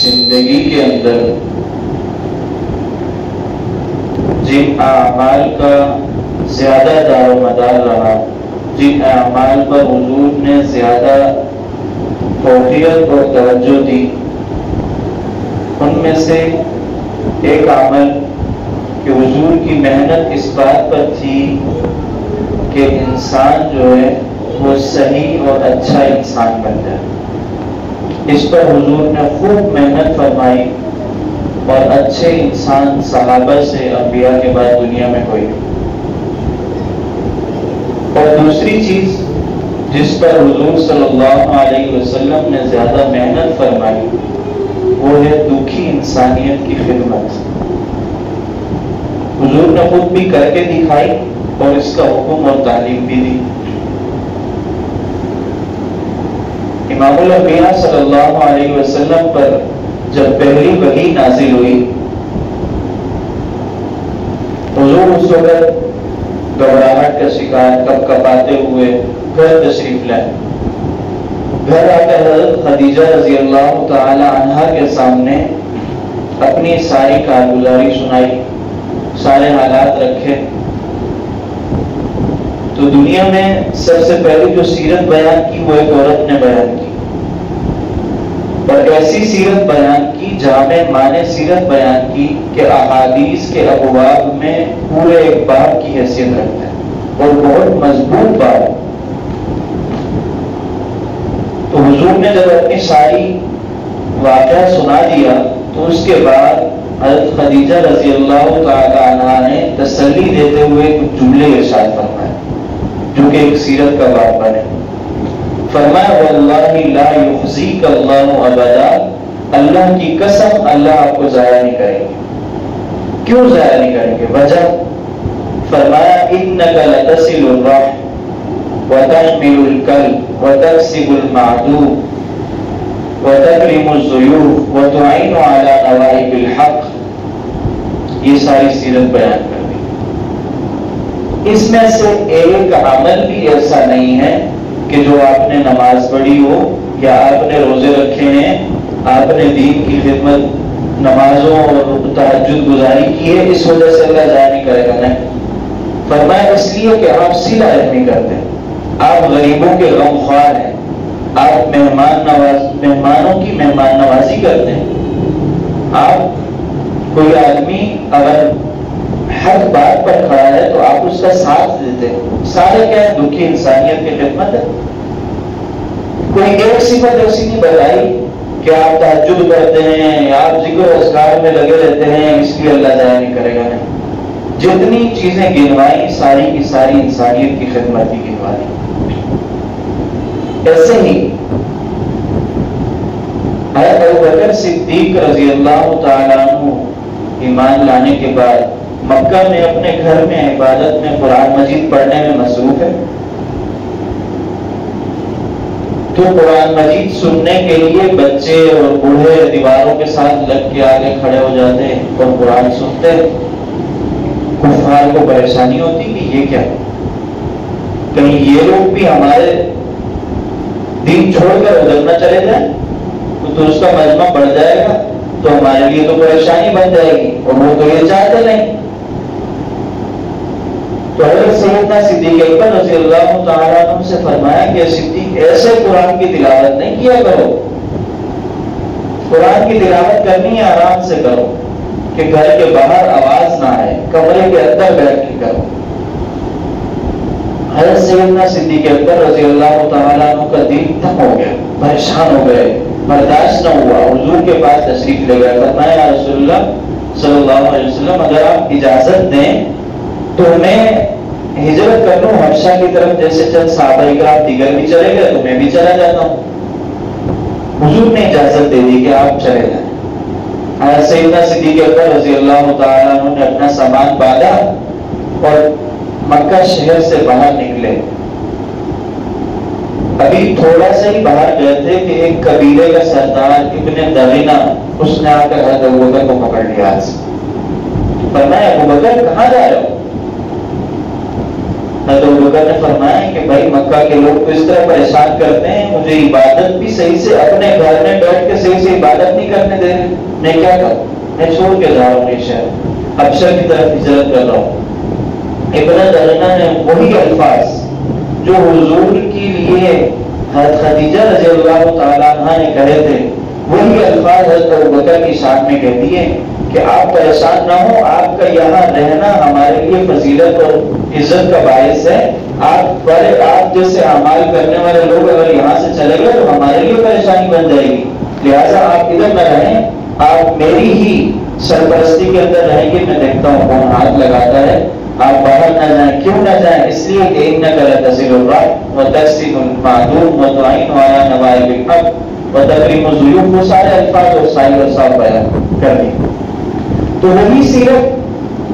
زندگی کے اندر جن اعمال کا زیادہ دار و مدار رہا، جن اعمال پر حضور نے زیادہ فوقیت اور توجہ دی، ان میں سے ایک عمل کہ حضور کی محنت اس بات پر تھی کہ انسان جو ہے وہ صحیح اور اچھا انسان بن جائے۔ اس پر حضور نے خوب محنت فرمائی، اور اچھے انسان صحابہ سے انبیاء کے بعد دنیا میں کوئی نہیں۔ اور دوسری چیز جس پر حضور صلی اللہ علیہ وسلم نے زیادہ محنت فرمائی وہ ہے دکھی انسانیت کی خدمت۔ حضور نے خود بھی کر کے دکھائی اور اس کا حکم اور تعلیم بھی دی۔ امام الانبیاء صلی اللہ علیہ وسلم پر جب پہلی وحی نازل ہوئی، حضور اس وقت گھبراہٹ کا شکار کپ کپاتے ہوئے گھر تشریف لائے۔ گھر آ کر حضرت خدیجہ رضی اللہ تعالی عنہا کے سامنے اپنی ساری کارگزاری سنائی، سارے حالات رکھے۔ تو دنیا میں سب سے پہلے جو سیرت بیان کی وہ ایک عورت نے بیان کی، اور ایسی سیرت بیان کی، جامع معنی سیرت بیان کی کہ احادیث کے ابواب میں پورے ایک باب کی حیثیت رکھتا ہے اور بہت مضبوط باب۔ تو حضور نے جب اپنی ساری واقعہ سنا دیا تو اس کے بعد حضرت خدیجہ رضی اللہ تعالی عنہا نے تسلی دیتے ہوئے کچھ جملے ارشاد فرمائے جو کہ ایک سیرت کا باب بنے۔ فرمایا واللہ لا یخزیک اللہ ابدا، اللہ کی قسم اللہ آپ کو ضائع نہیں کریں گے۔ کیوں ضائع نہیں کریں گے؟ وجہ فرمایا انک لتصل الرحم وتحمل الکلب وتکسب المعدوم وتکرم الضیوف وتعین علی نوائب الحق۔ یہ ساری سیرت بیان کر دی۔ اس میں سے ایک عمل بھی ایسا نہیں ہے کہ جو آپ نے نماز پڑھی ہو یا آپ نے روزے رکھے ہیں، آپ نے دین کی خدمت نمازوں اور تہجد گزاری کی ہے، اس وجہ سے اللہ ضائع نہیں کرے گا۔ نہیں، فرمایا اس لیے کہ آپ صلہ رحمی کرتے ہیں، آپ غریبوں کے غم خوار ہیں، آپ مہمانوں کی مہمان نوازی کرتے ہیں، آپ کوئی آدمی اگر حق بات پر کھڑا ہے تو آپ اس کا ساتھ دیتے ہیں۔ سارے کیا ہے؟ دکھی انسانیت کی خدمت ہے۔ کوئی ایک صفت ایسی نہیں بتائی کہ آپ تہجد کرتے ہیں یا آپ ذکر و اذکار میں لگے رہتے ہیں اس لیے اللہ ضائع نہیں کرے گا، نہیں۔ جتنی چیزیں گنوائی ساری کی ساری انسانیت کی خدمت کی گنوائی۔ ایسے ہی حضرت ابوبکر صدیق رضی اللہ تعالیٰ عنہ ایمان لانے کے بعد مکہ میں اپنے گھر میں عبادت میں قرآن مجید پڑھنے میں مصروف ہے، تو قرآن مجید سننے کے لیے بچے اور بوڑھے دیواروں کے ساتھ لگ کے آگے کھڑے ہو جاتے ہیں اور قرآن سنتے ہیں۔ کفار کو پریشانی ہوتی کہ یہ کیا، کہیں یہ لوگ بھی ہمارے دین چھوڑ کر ادھر نہ چلے جائیں تو اس کا مجمع بڑھ جائے گا تو ہمارے لیے تو پریشانی بن جائے گی، اور وہ تو یہ چاہتے نہیں۔ تو حضرت سیدنا صدیق اکبر رضی اللہ تعالیٰ عنہ سے فرمایا کہ صدیق ایسے قرآن کی تلاوت نہیں کیا کرو، قرآن کی تلاوت کرنی ہے آرام سے کرو کہ گھر کے باہر آواز نہ آئے، کمرے کے اندر بیٹھ کے کرو۔ حضرت سیدنا صدیق اکبر رضی اللہ تعالیٰ عنہ کا دل تنگ ہو گیا، پریشان ہو گئے، برداشت نہ ہوا، حضور کے پاس تشریف لے گئے۔ فرمایا یا رسول اللہ صلی اللہ علیہ وسلم اگر آپ اجازت دیں تو میں ہجرت کر لوں حبشہ کی طرف، جیسے چند صحابہ اکرام دیگر بھی چلے گئے تو میں بھی چلا جاتا ہوں۔ حضور نے اجازت دے دی کہ آپ چلے جائیں۔ حضرت سیدنا صدیق اکبر رضی اللہ تعالیٰ عنہ نے اپنا سامان باندھا اور مکہ شہر سے باہر نکلے۔ ابھی تھوڑا سا ہی باہر گئے تھے کہ ایک قبیلے کا سردار ابن دغینہ اس نے آ کر حضرت ابوبکر کو پکڑ لیا ہاتھ سے۔ فرمایا ابوبکر کہاں جا رہے ہو؟ حضرت ابوبکر نے فرمایا کہ بھائی مکہ کے لوگ تو اس طرح پریشان کرتے ہیں، مجھے عبادت بھی صحیح سے اپنے گھر میں بیٹھ کے صحیح سے عبادت نہیں کرنے دے رہے، میں کیا کروں؟ میں چھوڑ کے جا رہا ہوں یہ شہر، حبشہ کی طرف ہجرت کر رہا ہوں۔ ابن دغینہ نے وہی الفاظ جو حضور کے لیے حضرت خدیجہ رضی اللہ تعالیٰ عنہ نے کہے تھے، وہی الفاظ حضرت ابوبکر کی شان میں کہہ دیے کہ آپ پریشان نہ ہو، آپ کا یہاں رہنا ہمارے لیے فضیلت اور عزت کا باعث ہے۔ آپ جیسے اعمال کرنے والے لوگ اگر یہاں سے چلے گئے تو ہمارے لیے پریشانی بن جائے گی، لہٰذا آپ ادھر نہ رہیں، آپ میری ہی سرپرستی کے اندر رہیں گے، میں دیکھتا ہوں کون ہاتھ لگاتا ہے، آپ باہر نہ جائیں۔ کیوں نہ جائیں؟ اس لیے کہ انک لتصل الرحم وتکسب المعدوم وتعین علی نوائب الحق وتکریم الضیوف، وہ سارے الفاظ اور صحیح اور صاف بیان کر دیے۔ تو وہی سیرت،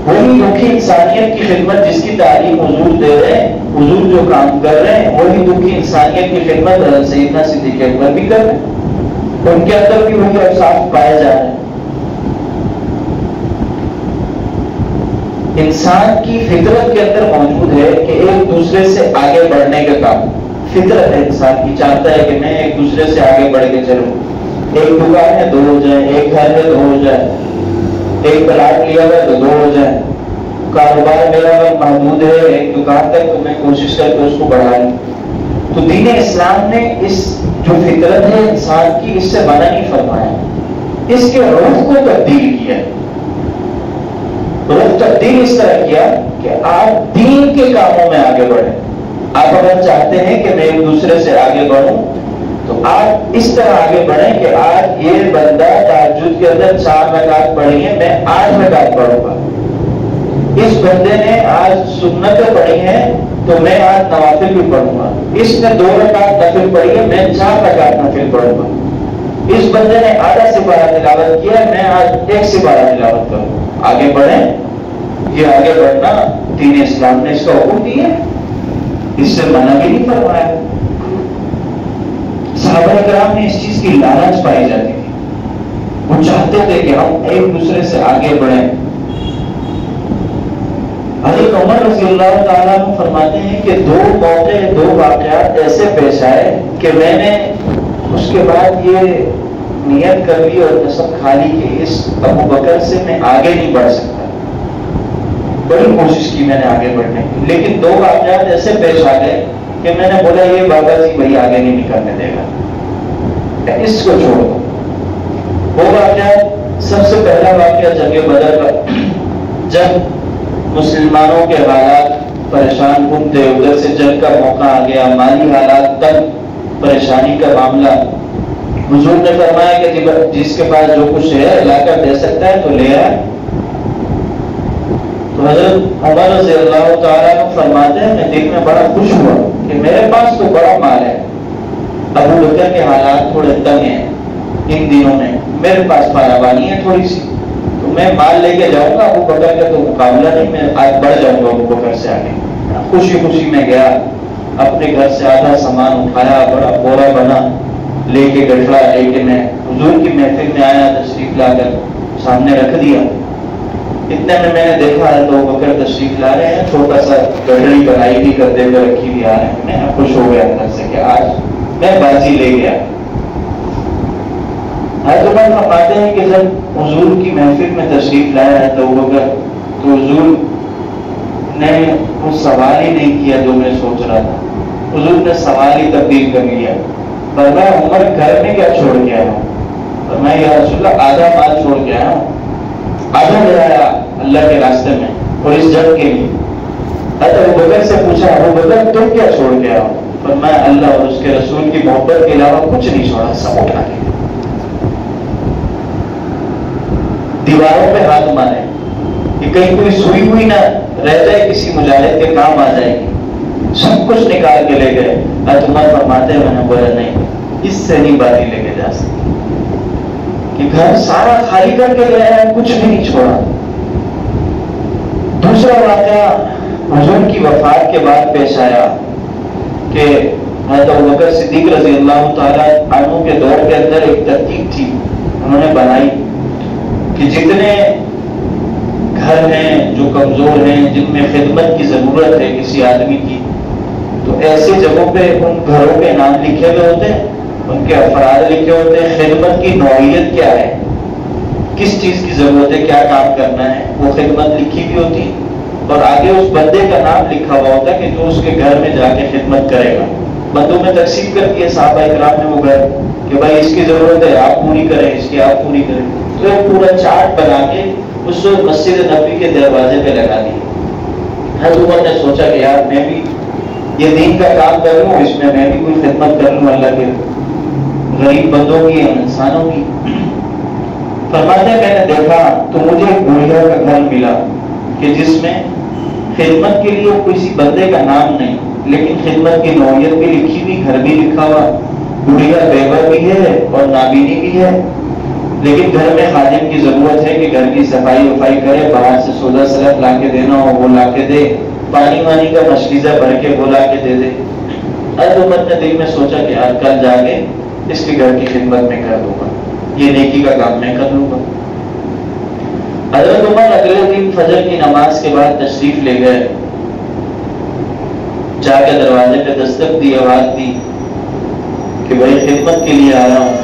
وہی دکھی انسانیت کی خدمت جس کی تعلیم حضور دے رہے ہیں، حضور جو کام کر رہے ہیں، وہی دکھی انسانیت کی خدمت حضرت سیدنا صدیق اکبر بھی کر رہے ہیں، ان کے اندر بھی وہی اوصاف پائے جا رہے ہیں۔ انسان کی فطرت کے اندر موجود ہے کہ ایک دوسرے سے آگے بڑھنے کا کام، فطرت ہے انسان کی، چاہتا ہے کہ میں ایک دوسرے سے آگے بڑھ کے چلوں، ایک دکان ہے دو ہو جائیں، ایک گھر ہے دو ہو جائیں، ایک پلاٹ لیا ہوا تو دو ہو جائیں، کاروبار میرا محدود ہے ایک دکان تک تو میں کوشش کر کے اس کو بڑھا لوں۔ تو دین اسلام نے اس جو فطرت ہے انسان کی، اس سے منع نہیں فرمایا، اس کے رخ کو تبدیل کیا، رخ تبدیل اس طرح کیا کہ آپ دین کے کاموں میں آگے بڑھیں۔ آپ اگر چاہتے ہیں کہ میں ایک دوسرے سے آگے بڑھوں تو آپ اس طرح آگے بڑھیں کہ آج یہ بندہ تہجد کے اندر 4 رکعت پڑھی ہے، میں 8 رکعت پڑھوں گا۔ اس بندے نے آج سنتیں پڑھی ہیں تو میں آج نوافل بھی پڑھوں گا۔ اس نے 2 رکعت نفل پڑھی ہے، میں 4 رکعت نفل پڑھوں گا۔ اس بندے نے آدھا سپارہ تلاوت کیا، میں آج 1 سپارہ تلاوت کروں گا۔ آگے بڑھیں، یہ آگے بڑھنا دین اسلام نے اس کا حکم دیا، اس سے منع بھی نہیں فرمایا۔ صحابہ کرام نے اس چیز کی لالچ پائی جاتی تھی، وہ چاہتے تھے کہ ہم ایک دوسرے سے آگے بڑھیں۔ حضرت عمر رضی اللہ تعالیٰ عنہ فرماتے ہیں کہ 2 موقع 2 واقعات ایسے پیش آئے کہ میں نے اس کے بعد یہ نیت کر لی اور قسم کھا لی کہ اس ابو بکر سے میں آگے نہیں بڑھ سکتا۔ بڑی کوشش کی میں نے آگے بڑھنے کی، لیکن دو واقعات ایسے پیش آ گئے کہ میں نے بولا یہ بابا جی بھائی آگے نہیں نکلنے دے گا، اس کو چھوڑ دو۔ وہ واقعہ سب سے پہلا واقعہ جنگ بدر کا، جب مسلمانوں کے حالات پریشان کن تھے، ادھر سے جنگ کا موقع آ گیا، مالی حالات تک پریشانی کا معاملہ، حضور نے فرمایا کہ جس کے پاس جو کچھ ہے لا کر دے سکتا ہے تو لے آئے۔ تو حضرت عمر رضی اللہ تعالیٰ عنہ فرماتے ہیں میں دل میں بڑا خوش ہوا کہ میرے پاس تو بڑا مال ہے، ابو بکر کے حالات تھوڑے تنگ ہیں ان دنوں میں، میرے پاس فراوانی ہے تھوڑی سی، تو میں مال لے کے جاؤں گا، ابو بکر کا تو مقابلہ نہیں، میں آج بڑھ جاؤں گا ابو بکر سے آگے۔ خوشی خوشی میں گیا، اپنے گھر سے آدھا سامان اٹھایا، بڑا بورا بنا لے کے گٹھڑا لے کے میں حضور کی محفل میں آیا، تشریف لا کر سامنے رکھ دیا۔ اتنے میں نے دیکھا ہے تو بکر تشریف لا رہے ہیں، چھوٹا سا گڑھڑی بنائی بھی کرتے ہوئے رکھی بھی آ رہے ہیں، میں خوش ہو گیا اندر سے کہ آج میں بازی لے گیا۔ حضرت عمر فرماتے ہیں کہ جب حضور کی محفل میں تشریف لایا ہے تو بکر، تو حضور نے وہ سوال ہی نہیں کیا جو میں سوچ رہا تھا، حضور نے سوال ہی تبدیل کر لیا۔ فرمایا عمر گھر میں کیا چھوڑ کے آیا ہوں؟ فرمایا یا رسول اللہ آدھا مال چھوڑ کے آیا ہوں، آدھا لے آیا اللہ کے راستے میں اور اس جنگ کے لیے۔ حضرت ابو بکر سے پوچھا ابو بکر تم کیا چھوڑ کے آیا ہو؟ فرمایا اللہ اور اس کے رسول کی محبت کے علاوہ کچھ نہیں چھوڑا، سب اٹھا کے دیواروں پہ ہاتھ مارے کہ کہیں کوئی سوئی ہوئی نہ رہ جائے، کسی مجاہد کے کام آ جائے گی، سب کچھ نکال کے لے گئے۔ حضرت عمر فرماتے ہیں میں نے بولا نہیں، اس سے نہیں بازی لے کے جا سکتی کہ گھر سارا خالی کر کے لے آیا، کچھ بھی نہیں چھوڑا۔ دوسرا واقعہ حضور کی وفات کے بعد پیش آیا کہ حضرت ابوبکر صدیق رضی اللہ تعالیٰ عنہ کے دور کے اندر ایک ترتیب تھی انہوں نے بنائی کہ جتنے گھر ہیں جو کمزور ہیں، جن میں خدمت کی ضرورت ہے کسی آدمی کی، تو ایسے جگہوں پہ ان گھروں کے نام لکھے ہوئے ہوتے ہیں، ان کے افراد لکھے ہوتے ہیں، خدمت کی نوعیت کیا ہے، کس چیز کی ضرورت ہے، کیا کام کرنا ہے، وہ خدمت لکھی بھی ہوتی اور آگے اس بندے کا نام لکھا ہوا ہوتا ہے کہ جو اس کے گھر میں جا کے خدمت کرے گا۔ بندوں میں تقسیم کر دیے صحابہ اکرام نے وہ گھر کہ بھائی اس کی ضرورت ہے آپ پوری کریں، اس کی آپ پوری کریں، تو ایک پورا چارٹ بنا کے اس کو مسجد نبوی کے دروازے پہ لگا دیا۔ حضرت عمر نے سوچا کہ یار میں بھی یہ دین کا کام کر لوں، اس میں بھی کوئی خدمت کر لوں اللہ کے غریب بندوں کی، انسانوں کی۔ فرماتے ہیں میں نے دیکھا تو مجھے ایک بڑھیا کا گھر ملا کہ جس میں خدمت کے لیے کسی بندے کا نام نہیں، لیکن خدمت کی نوعیت بھی لکھی ہوئی، گھر بھی لکھا ہوا، بڑھیا بیوہ بھی ہے اور نابینی بھی ہے، لیکن گھر میں خادم کی ضرورت ہے کہ گھر کی صفائی وفائی کرے، باہر سے سودا سلف لا کے دینا ہو وہ لا کے دے، پانی وانی کا مشکیزہ بھر کے وہ لا کے دے دے۔ حضرت عمر نے دل میں سوچا کہ آج کل جا کے اس کے گھر کی خدمت میں کر دوں گا، یہ نیکی کا کام میں کر لوں گا۔ حضرت عمر اگلے دن فجر کی نماز کے بعد تشریف لے گئے، جا کے دروازے پہ دستک دی، آواز دی کہ بھائی خدمت کے لیے آیا ہوں۔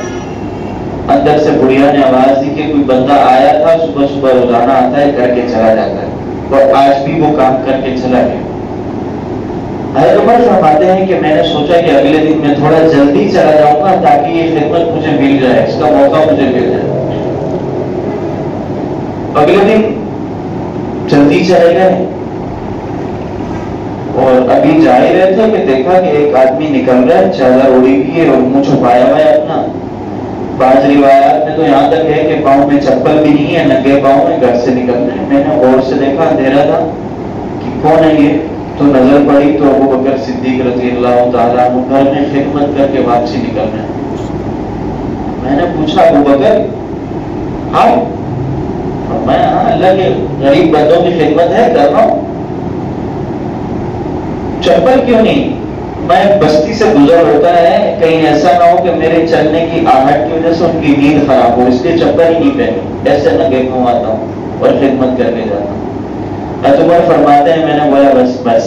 اندر سے بڑھیا نے آواز دی کہ کوئی بندہ آیا تھا، صبح صبح روزانہ آتا ہے کر کے چلا جاتا ہے، اور آج بھی وہ کام کر کے چلا گیا۔ حضرت عمر فرماتے ہیں کہ میں نے سوچا کہ اگلے دن میں تھوڑا جلدی چلا جاؤں گا تاکہ یہ خدمت مجھے مل جائے، اس کا موقع مجھے مل جائے۔ اگلے دن جلدی چلے گئے اور ابھی جا ہی رہے تھے کہ دیکھا کہ ایک آدمی نکل رہا ہے، چادر اڑی ہوئی ہے اور منہ چھپایا ہوا ہے اپنا۔ بعض روایات میں تو یہاں تک ہے کہ پاؤں میں چپل بھی نہیں ہے، ننگے پاؤں میں گھر سے نکل رہے ہیں۔ میں نے غور سے دیکھا، اندھیرا تھا کہ کون ہے یہ، تو نظر پڑی تو ابو بکر صدیق رضی اللہ تعالیٰ عنہ گھر میں خدمت کر کے واپسی نکل رہے ہیں۔ میں نے پوچھا ابو بکر آپ؟ میں اللہ کے غریب بندوں کی خدمت ہے کر رہا ہوں، چپل کیوں نہیں؟ میں بستی سے گزر ہوتا ہے، کہیں ایسا نہ ہو کہ میرے چلنے کی آہٹ کی وجہ سے ان کی نیند خراب ہو، اس لیے چپل ہی نہیں پہنی، ایسے ننگے پاؤں آتا ہوں اور خدمت کر کے جاتا ہوں۔ عمر فرماتے ہیں میں نے بولا بس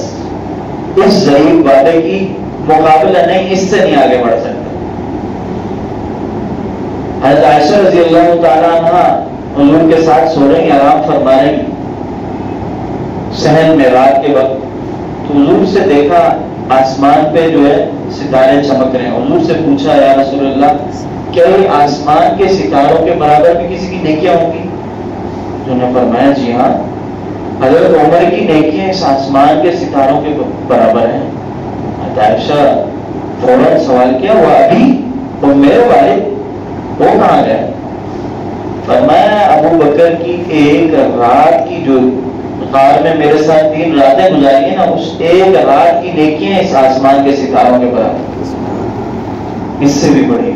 اس ضعیف وعدے کی مقابلہ نہیں، اس سے نہیں آگے بڑھ سکتا۔ حضرت عائشہ رضی اللہ تعالیٰ عنہ حضور کے ساتھ سو رہی، آرام فرما رہی، صحن میں رات کے وقت، تو حضور سے دیکھا آسمان پہ جو ہے ستارے چمک رہے ہیں. حضور سے پوچھا یا رسول اللہ کیا یہ آسمان کے ستاروں کے برابر بھی کسی کی نیکیاں ہوں گی؟ انہوں نے فرمایا جی ہاں، حضرت عمر کی نیکیاں اس آسمان کے ستاروں کے برابر ہیں. عائشہ فوراً سوال کیا وہ ابھی اور میرے والد وہ کہاں گئے؟ فرمایا ابو بکر کی ایک رات کی جو غار میں میرے ساتھ 3 راتیں گزاری ہیں نا، اس ایک رات کی نیکیاں اس آسمان کے ستاروں کے برابر، اس سے بھی بڑی.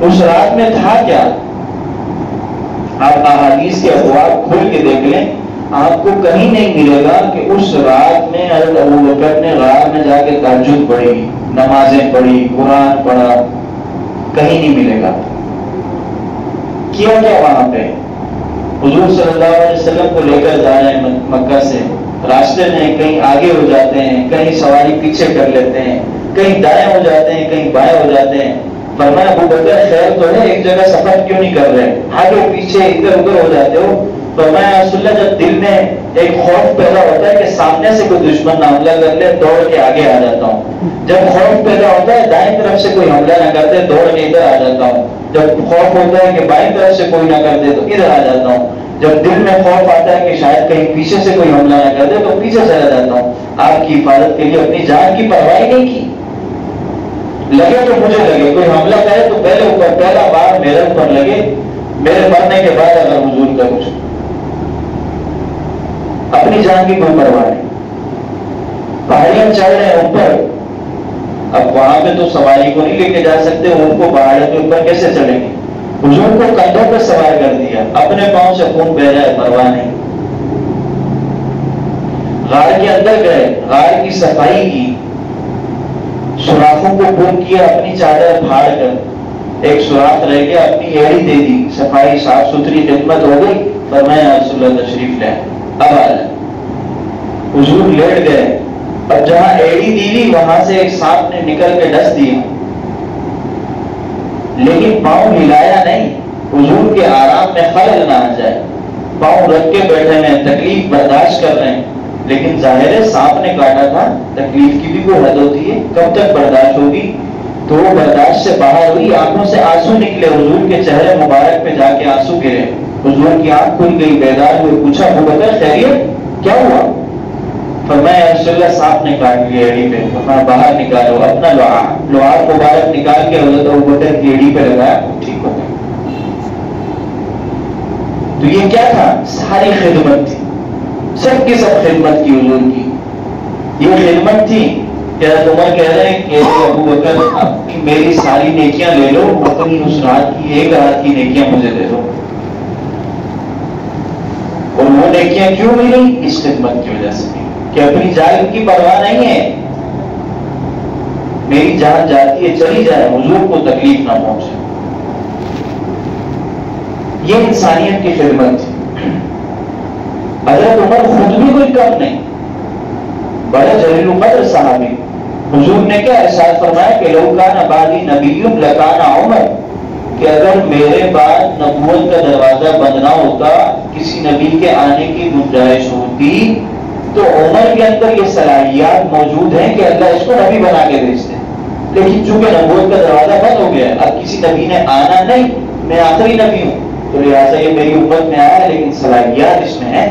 اس رات میں تھا کیا؟ آپ احادیث کے ابواب کھول کے دیکھ لیں، آپ کو کہیں نہیں ملے گا کہ اس رات میں حضرت ابو بکر نے غار میں جا کے تہجد پڑھی، نمازیں پڑھی، قرآن پڑھا، کہیں نہیں ملے گا. کیا وہاں پہ حضور صلی اللہ علیہ وسلم کو لے کر جا رہے ہیں مکہ سے، راستے میں کہیں آگے ہو جاتے ہیں، کہیں سواری پیچھے کر لیتے ہیں، کہیں دائیں ہو جاتے ہیں، کہیں بائیں ہو جاتے ہیں. فرمایا ابو بکر خیر تو ہے، ایک جگہ سفر کیوں نہیں کر رہے، آگے پیچھے ادھر ادھر ہو جاتے ہو؟ فرمایا رسول اللہ جب دل میں ایک خوف پیدا ہوتا ہے کہ سامنے سے کوئی دشمن حملہ کر لے، دوڑ کے آگے آ جاتا ہوں. جب خوف پیدا ہوتا ہے دائیں طرف سے کوئی حملہ نہ کرتے، دوڑ کے ادھر آ جاتا ہوں. جب خوف ہوتا ہے کہ بائیں طرف سے کوئی نہ کر دے تو ادھر آ جاتا ہوں. جب دل میں خوف آتا ہے کہ شاید کہیں پیچھے سے کوئی حملہ نہ کر دے تو پیچھے چلا جاتا ہوں. آپ کی حفاظت کے لیے اپنی جان کی پرواہ نہیں کی. لگے تو مجھے لگے، کوئی حملہ کرے تو پہلے اوپر، پہلا بار میرے اوپر لگے، میرے مرنے کے بعد اگر حضور کا کچھ، اپنی جان کی کوئی پرواہ نہیں. پہاڑیاں چڑھ رہے ہیں اوپر، اب وہاں پہ تو سواری کو نہیں لے کے جا سکتے، ان کو پہاڑیوں کے اوپر کیسے چلیں گے؟ حضور کو کندھوں پہ سوار کر دیا، اپنے پاؤں سے خون بہ رہا ہے، پرواہ نہیں. غار کے اندر گئے، غار کی صفائی کی، سوراخوں کو پھول کیا، اپنی چادر پھاڑ کر ایک سوراخ رہ گیا، اپنی ایڑی دے دی، صفائی صاف ستھری خدمت ہو گئی. فرمایا رسول اللہ تشریف لائے، اب آ جائے. حضور لیٹ گئے، اب جہاں ایڑی دی گئی وہاں سے ایک سانپ نے نکل کے ڈس دیا، لیکن پاؤں ہلایا نہیں، حضور کے آرام میں خلل نہ آ جائے. پاؤں رکھ کے بیٹھے ہیں، تکلیف برداشت کر رہے ہیں، لیکن ظاہر ہے سانپ نے کاٹا تھا، تکلیف کی بھی کوئی حد ہوتی ہے، کب تک برداشت ہوگی؟ تو وہ برداشت سے باہر ہوئی، آنکھوں سے آنسو نکلے، حضور کے چہرے مبارک پہ جا کے آنسو گرے. حضور کی آنکھ کھل گئی، بیدار ہوئے، پوچھا ابو بکر خیریت، کیا ہوا؟ فرمایا رسول اللہ سانپ نے کاٹ لیا ایڑی پہ. فرمایا باہر نکالو اپنا لعاب مبارک نکال کے حضرت ابو بکر کی ایڑی پہ لگایا، ٹھیک ہو گیا. تو یہ کیا تھا؟ ساری خدمت تھی، سب کی سب خدمت کی حضور کی. یہ خدمت تھی کہ حضرت عمر کہہ رہے ہیں کہ ابو بکر اب میری ساری نیکیاں لے لو، اپنی اس رات کی ایک رات کی نیکیاں مجھے دے دو. اور وہ نیکیاں کیوں ملی؟ اس خدمت کی وجہ سے کہ اپنی جان کی پرواہ نہیں ہے، میری جان جاتی ہے چلی جائے، حضور کو تکلیف نہ پہنچے. یہ انسانیت کی خدمت تھی. حضرت عمر خود بھی کوئی کم نہیں، بڑے جلیل القدر صحابی. حضور نے کیا ارشاد فرمایا کہ لو کان بعدی نبی لکان عمر، کہ اگر میرے بعد نبوت کا دروازہ بند نہ ہوتا، کسی نبی کے آنے کی گنجائش ہوتی، تو عمر کے اندر یہ صلاحیات موجود ہیں کہ اللہ اس کو نبی بنا کے بھیجتے. لیکن چونکہ نبوت کا دروازہ بند ہو گیا، اب کسی نبی نے آنا نہیں، میں آخری نبی ہوں، تو لہٰذا یہ میری امت میں آیا، لیکن صلاحیات اس میں ہے.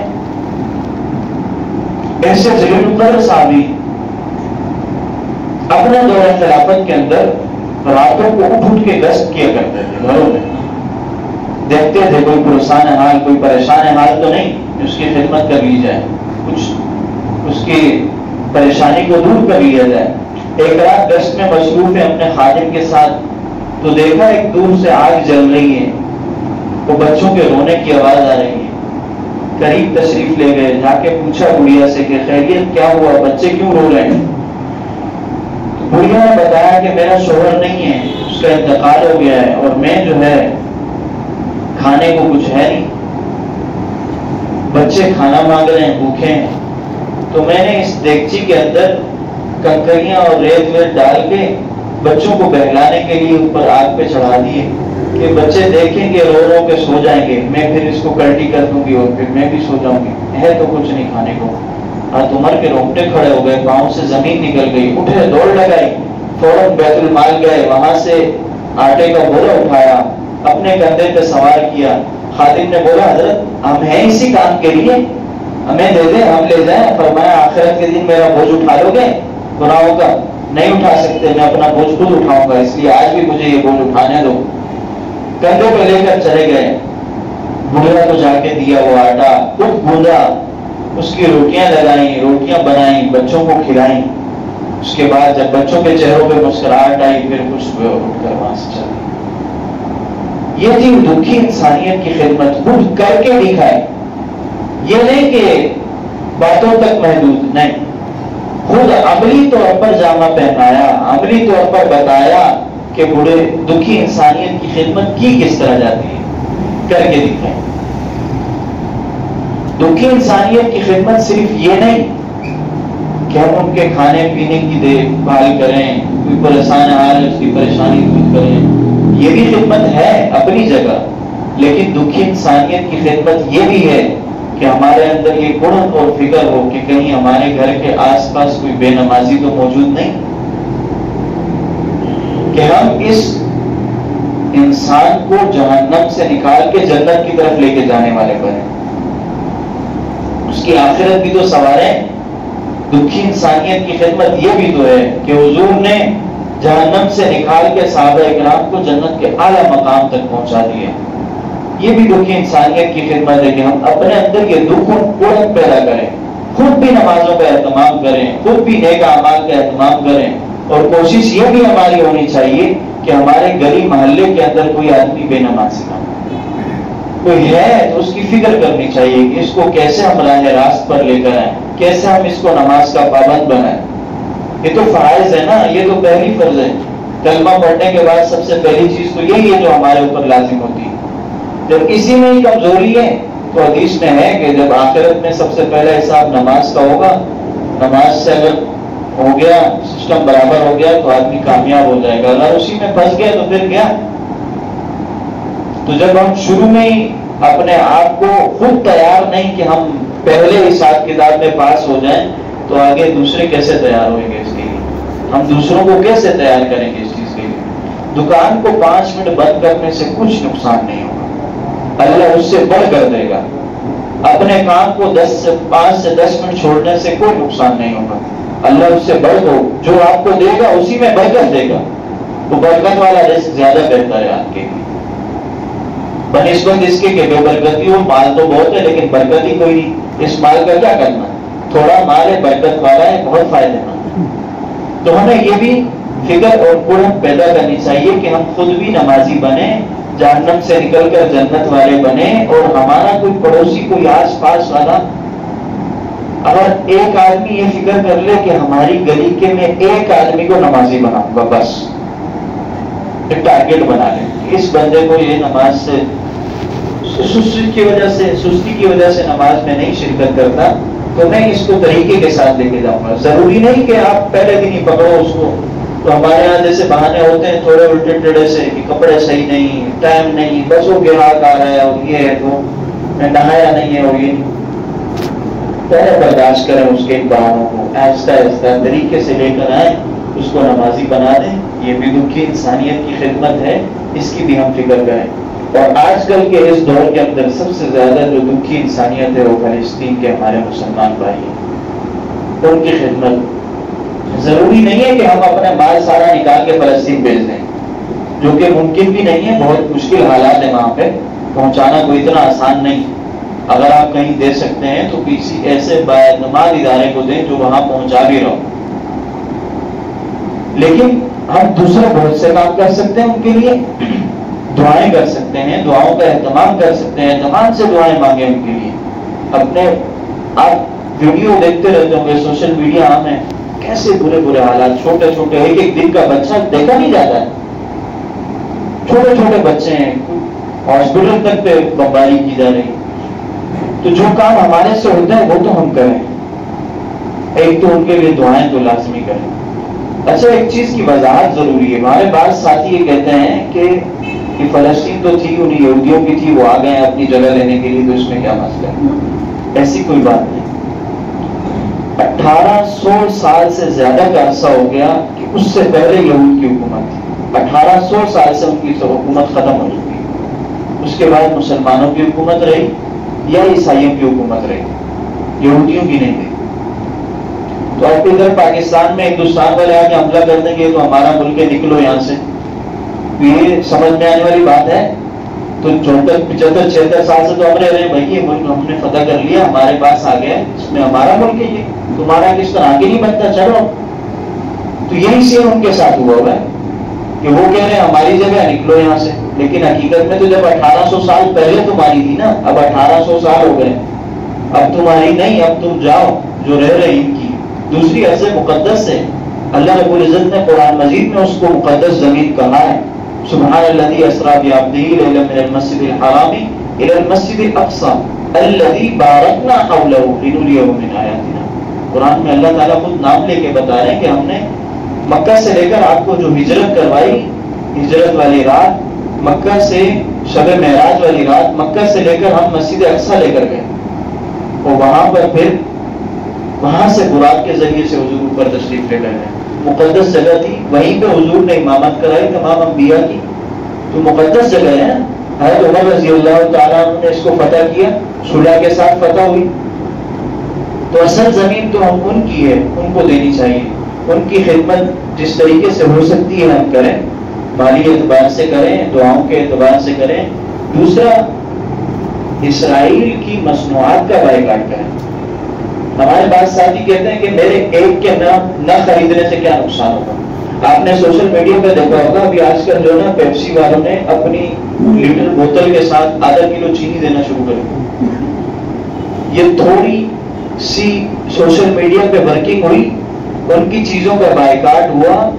ایسے جلیل القدر صحابی اپنے دور خلافت کے اندر راتوں کو اٹھ کے گشت کیا کرتے تھے، گھروں میں دیکھتے تھے کوئی پرسان حال، کوئی پریشان حال تو نہیں، اس کی خدمت کر لی جائے، کچھ اس کی پریشانی کو دور کر لیا جائے. ایک رات گشت میں مصروف ہے اپنے خادم کے ساتھ، تو دیکھا ایک دور سے آگ جل رہی ہے، وہ بچوں کے رونے کی آواز آ رہی ہے. قریب تشریف لے گئے، جا کے پوچھا بڑھیا سے کہ خیریت کیا ہوا، بچے کیوں رو رہے ہیں؟ بڑھیا نے بتایا کہ میرا شوہر نہیں ہے، اس کا انتقال ہو گیا ہے، اور میں جو ہے کھانے کو کچھ ہے نہیں، بچے کھانا مانگ رہے ہیں، بھوکے ہیں. تو میں نے اس دیگچی کے اندر کنکریاں اور ریت ویت ڈال کے بچوں کو بہلانے کے لیے اوپر آگ پہ چڑھا دیے. کہ بچے دیکھیں گے رو رو کے سو جائیں گے، میں پھر اس کو کلٹی کر دوں گی اور پھر میں بھی سو جاؤں گی، ہے تو کچھ نہیں کھانے کو۔ حضرت عمر کے رونگٹے کھڑے ہو گئے، پاؤں سے زمین نکل گئی، اٹھے، دوڑ لگائی، فوراً بیت المال گئے، وہاں سے آٹے کا بولا اٹھایا، اپنے کندھے پہ سوار کیا۔ خادم نے بولا حضرت ہم ہیں اسی کام کے لیے، ہمیں دے دیں ہم لے جائیں۔ فرمایا آخرت کے دن میرا بوجھ اٹھا لو گے گناہوں کا؟ نہیں اٹھا سکتے، میں اپنا بوجھ خود اٹھاؤں گا، اس لیے آج بھی مجھے یہ بوجھ اٹھانے دو۔ کندھے پہ لے کر چلے گئے، بڑھیا کو جا کے دیا وہ آٹا، خود گوندا، اس کی روٹیاں لگائیں، روٹیاں بنائیں، بچوں کو کھلائیں۔ اس کے بعد جب بچوں کے چہروں پہ مسکراہٹ آئی، پھر کچھ اٹھ کر وہاں سے چلے۔ یہ تھی دکھی انسانیت کی خدمت، خود کر کے دکھائے، یہ نہیں کہ باتوں تک محدود، نہیں، خود عملی طور پر جامہ پہنایا، عملی طور پر بتایا کہ بوڑھے دکھی انسانیت کی خدمت کی کس طرح جاتی ہے، کر کے دکھائیں۔ دکھی انسانیت کی خدمت صرف یہ نہیں کہ ہم ان کے کھانے پینے کی دیکھ بھال کریں، کوئی پریشان حال ہے اس کی پریشانی دور کریں، یہ بھی خدمت ہے اپنی جگہ، لیکن دکھی انسانیت کی خدمت یہ بھی ہے کہ ہمارے اندر یہ گڑھ اور فکر ہو کہ کہیں ہمارے گھر کے آس پاس کوئی بے نمازی تو موجود نہیں، کہ ہم اس انسان کو جہنم سے نکال کے جنت کی طرف لے کے جانے والے بنے، اس کی آخرت بھی تو سواریں۔ دکھی انسانیت کی خدمت یہ بھی تو ہے کہ حضور نے جہنم سے نکال کے صحابہ اکرام کو جنت کے اعلیٰ مقام تک پہنچا دیا۔ یہ بھی دکھی انسانیت کی خدمت ہے کہ ہم اپنے اندر کے دکھوں کو پیدا کریں، خود بھی نمازوں کا اہتمام کریں، خود بھی نیک اعمال کا اہتمام کریں، اور کوشش یہ بھی ہماری ہونی چاہیے کہ ہمارے گلی محلے کے اندر کوئی آدمی بے نمازی نہ ہو، کوئی ہے تو اس کی فکر کرنی چاہیے کہ اس کو کیسے ہم راہ راست پر لے کر آئیں، کیسے ہم اس کو نماز کا پابند بنائیں۔ یہ تو فرائض ہے نا، یہ تو پہلی فرض ہے۔ کلمہ پڑھنے کے بعد سب سے پہلی چیز تو یہی ہے جو ہمارے اوپر لازم ہوتی ہے۔ جب اسی میں ہی کمزوری ہے تو حدیث میں ہے کہ جب آخرت میں سب سے پہلا حساب نماز کا ہوگا، نماز سے اگر ہو گیا، سسٹم برابر ہو گیا تو آدمی کامیاب ہو جائے گا، اگر اسی میں پھنس گیا تو پھر کیا؟ تو جب ہم شروع میں ہی اپنے آپ کو خود تیار نہیں کہ ہم پہلے حساب کتاب میں پاس ہو جائیں، تو آگے دوسرے کیسے تیار ہوئیں گے اس کے لیے؟ ہم دوسروں کو کیسے تیار کریں گے اس چیز کے لیے؟ دکان کو 5 منٹ بند کرنے سے کچھ نقصان نہیں ہوگا، اللہ اس سے بڑھ کر دے گا۔ اپنے کام کو 5 سے 10 منٹ چھوڑنے سے کوئی نقصان نہیں ہوگا، اللہ اس سے بڑھ دو، جو آپ کو دے گا اسی میں برکت دے گا، وہ برکت والا رزق زیادہ بہتر ہے آپ کے لیے، بنسبت اس کے کہ بے برکتی ہو، مال تو بہت ہے لیکن برکت ہی کوئی نہیں، اس مال کا کیا کرنا؟ تھوڑا مال ہے، برکت والا ہے، بہت فائدہ مند۔ تو ہمیں یہ بھی فکر اور قرب پیدا کرنی چاہیے کہ ہم خود بھی نمازی بنے، جہنم سے نکل کر جنت والے بنے، اور ہمارا کوئی پڑوسی، کوئی آس پاس والا، اگر ایک آدمی یہ فکر کر لے کہ ہماری گلی کے میں ایک آدمی کو نمازی بناؤں گا، بس ایک ٹارگیٹ بنا لیں، اس بندے کو یہ نماز سے سستی کی وجہ سے نماز میں نہیں شرکت کرتا، تو میں اس کو طریقے کے ساتھ لے کے جاؤں گا۔ ضروری نہیں کہ آپ پہلے دن ہی پکڑو اس کو، تو ہمارے یہاں جیسے بہانے ہوتے ہیں تھوڑے الٹے ٹیڑھے سے کہ کپڑے صحیح نہیں، ٹائم نہیں، بس وہ گراہک آ رہا ہے اور یہ ہے تو میں نہایا نہیں ہے، اور یہ پہلے برداشت کریں اس کے بہانوں کو، آہستہ آہستہ طریقے سے لے کر آئیں، اس کو نمازی بنا دیں۔ یہ بھی دکھی انسانیت کی خدمت ہے، اس کی بھی ہم فکر کریں۔ اور آج کل کے اس دور کے اندر سب سے زیادہ جو دکھی انسانیت ہے وہ فلسطین کے ہمارے مسلمان بھائی ہیں، ان کی خدمت۔ ضروری نہیں ہے کہ ہم اپنا مال سارا نکال کے فلسطین بھیج دیں، جو کہ ممکن بھی نہیں ہے، بہت مشکل حالات ہیں وہاں پہ، پہنچانا کوئی اتنا آسان نہیں۔ اگر آپ کہیں دے سکتے ہیں تو کسی ایسے بااعتماد ادارے کو دیں جو وہاں پہنچا بھی رہو، لیکن ہم دوسرے بہت سے کام کر سکتے ہیں، ان کے لیے دعائیں کر سکتے ہیں، دعاؤں کا اہتمام کر سکتے ہیں، اہتمام سے دعائیں مانگیں ان کے لیے۔ اپنے آپ ویڈیو دیکھتے رہتے ہوں گے، سوشل میڈیا عام ہے، کیسے برے برے حالات، چھوٹے چھوٹے، ایک دن کا بچہ دیکھا نہیں جاتا ہے، چھوٹے چھوٹے بچے ہیں، ہاسپٹل تک پہ بمباری کی جا رہی۔ تو جو کام ہمارے سے ہوتا ہے وہ تو ہم کریں، ایک تو ان کے لیے دعائیں تو لازمی کریں۔ اچھا، ایک چیز کی وضاحت ضروری ہے، ہمارے بعض ساتھی یہ کہتے ہیں کہ کہ فلسطین تو تھی انہیں یہودیوں کی تھی، وہ آ گئے اپنی جگہ لینے کے لیے، تو اس میں کیا مسئلہ ہے؟ ایسی کوئی بات نہیں۔ 1800 سال سے زیادہ کا عرصہ ہو گیا کہ اس سے پہلے یہود کی حکومت تھی، 1800 سال سے ان کی حکومت ختم ہو چکی ہے۔ اس کے بعد مسلمانوں کی حکومت رہی یا عیسائیوں کی حکومت رہی، یہودیوں کی نہیں رہی۔ تو آپ ادھر پاکستان میں ہندوستان والے آ کے حملہ کر دیں گے تو ہمارا ملک ہے، نکلو یہاں سے، یہ سمجھ میں آنے والی بات ہے؟ تو 74 75 76 سال سے تو ہم رہ رہے ہیں بھائی، یہ ملک ہم نے فتح کر لیا، ہمارے پاس آ گیا، اس میں ہمارا ملک ہے، یہ تمہارا کس طرح آگے نہیں بنتا، چلو۔ تو یہی سین ان کے ساتھ ہوا ہے کہ وہ کہہ رہے ہیں ہماری جگہ نکلو یہاں سے، لیکن حقیقت میں تو جب 1800 سال پہلے تمہاری تھی نا، اب 1800 سال ہو گئے، اب تمہاری نہیں، اب تم جاؤ جو رہ رہے ان کی۔ دوسری عرض مقدس ہے، اللہ رب العزت نے قرآن مجید میں اس کو مقدس زمین کہا ہے، سبحان الذی اسریٰ بعبدہ لیلا من المسجد الحرام الی المسجد الاقصی الذی بارکنا حولہ لنریہ من آیاتنا۔ قرآن میں اللہ تعالیٰ خود نام لے کے بتا رہے ہیں کہ ہم نے مکہ سے لے کر آپ کو جو ہجرت کروائی، ہجرت والی رات، مکہ سے شب معراج والی رات، مکہ سے لے کر ہم مسجد اقصی لے کر گئے، اور وہاں پر پھر وہاں سے براق کے ذریعے سے حضور اوپر تشریف لے کر گئے۔ مقدس جگہ تھی، وہیں پہ حضور نے امامت کرائی تمام انبیاء کی، تو مقدس جگہ ہے۔ حضرت عمر رضی اللہ تعالیٰ عنہ نے اس کو فتح کیا، صلح کے ساتھ فتح ہوئی۔ تو اصل زمین تو ہم ان کی ہے، ان کو دینی چاہیے، ان کی خدمت جس طریقے سے ہو سکتی ہے ہم کریں، مالی اعتبار سے کریں، دعاؤں کے اعتبار سے کریں۔ دوسرا، اسرائیل کی مصنوعات کا بائیکاٹ کریں۔ ہمارے پاس ساتھی کہتے ہیں کہ میرے ایک کے نہ خریدنے سے کیا نقصان ہوگا۔ آپ نے سوشل میڈیا پہ دیکھا ہوگا، ابھی آج کل جو نا پیپسی والوں نے اپنی لیٹر بوتل کے ساتھ آدھا کلو چینی دینا شروع کر دی۔ یہ تھوڑی سی سوشل میڈیا پہ ورکنگ ہوئی، ان کی چیزوں کا بائیکاٹ ہوا،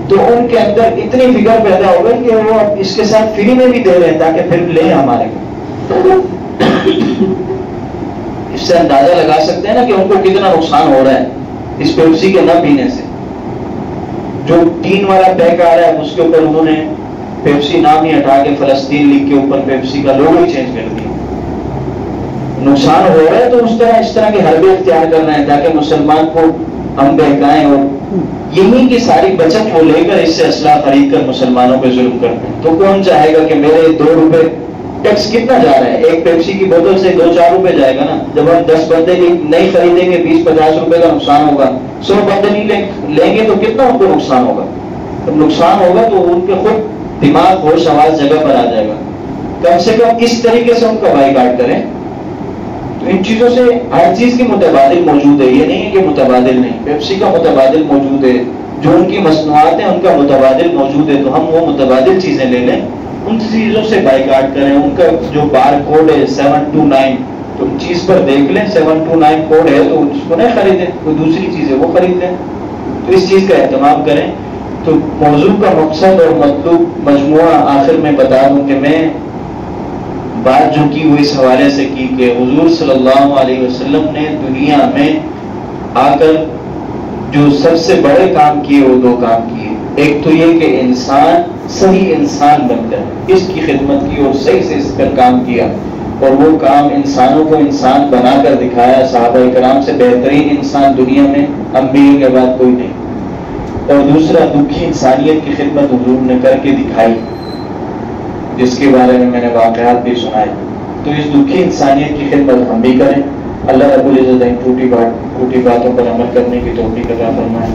تو ان کے اندر اتنی فکر پیدا ہو گئی کہ وہ اس کے ساتھ فری میں بھی دے رہے ہیں تاکہ پھر لیں ہمارے کو۔ اس سے اندازہ لگا سکتے ہیں نا کہ ان کو کتنا نقصان ہو رہا ہے اس پیپسی کے نہ پینے سے۔ جو ٹین والا پیک آ رہا ہے اس کے اوپر انہوں نے پیپسی نام ہی ہٹا کے فلسطین لکھ کے اوپر پیپسی کا لوگو ہی چینج کر دیا۔ نقصان ہو رہا ہے تو اس طرح کے حربے اختیار کر رہے ہیں تاکہ مسلمان کو ہم بہکائیں، اور یہی کی ساری بچت وہ لے کر اس سے اسلحہ خرید کر مسلمانوں پہ ظلم کرتے ہیں۔ تو کون چاہے گا کہ میرے 2 روپے ٹیکس کتنا جا رہا ہے؟ ایک پیپسی کی بوتل سے 2-4 روپے جائے گا نا۔ جب ہم 10 بندے نہیں خریدیں گے 20-50 روپے کا نقصان ہوگا، 100 بندے نہیں لیں گے تو کتنا ان کو نقصان ہوگا؟ جب نقصان ہوگا تو ان کے خود دماغ ہوش آواز جگہ پر آ جائے گا۔ کم سے کم اس طریقے سے ان کا بائیکاٹ کریں۔ تو ان چیزوں سے ہر چیز کی متبادل موجود ہے، یہ نہیں ہے کہ متبادل نہیں، پیپسی کا متبادل موجود ہے، جو ان کی مصنوعات ہیں ان کا متبادل موجود ہے، تو ہم وہ متبادل چیزیں لے لیں، ان چیزوں سے بائیکاٹ کریں۔ ان کا جو بار کوڈ ہے 729، تو چیز پر دیکھ لیں 729 کوڈ ہے تو اس کو نہیں خریدیں، کوئی دوسری چیز ہے وہ خرید لیں۔ تو اس چیز کا اہتمام کریں۔ تو موضوع کا مقصد اور مطلوب مجموعہ آخر میں بتا دوں کہ میں بات جو کی وہ اس حوالے سے کی کہ حضور صلی اللہ علیہ وسلم نے دنیا میں آ کر جو سب سے بڑے کام کیے وہ 2 کام کیے۔ ایک تو یہ کہ انسان صحیح انسان بن کر اس کی خدمت کی اور صحیح سے اس پر کام کیا، اور وہ کام انسانوں کو انسان بنا کر دکھایا۔ صحابہ کرام سے بہترین انسان دنیا میں انبیاء کے بعد کوئی نہیں۔ اور دوسرا، دکھی انسانیت کی خدمت حضور نے کر کے دکھائی، جس کے بارے میں نے واقعات بھی سنائے۔ تو اس دکھی انسانیت کی خدمت ہم بھی کریں۔ اللہ رب العزت ان ٹوٹی باتوں پر عمل کرنے کی توفیق عطا فرمائے۔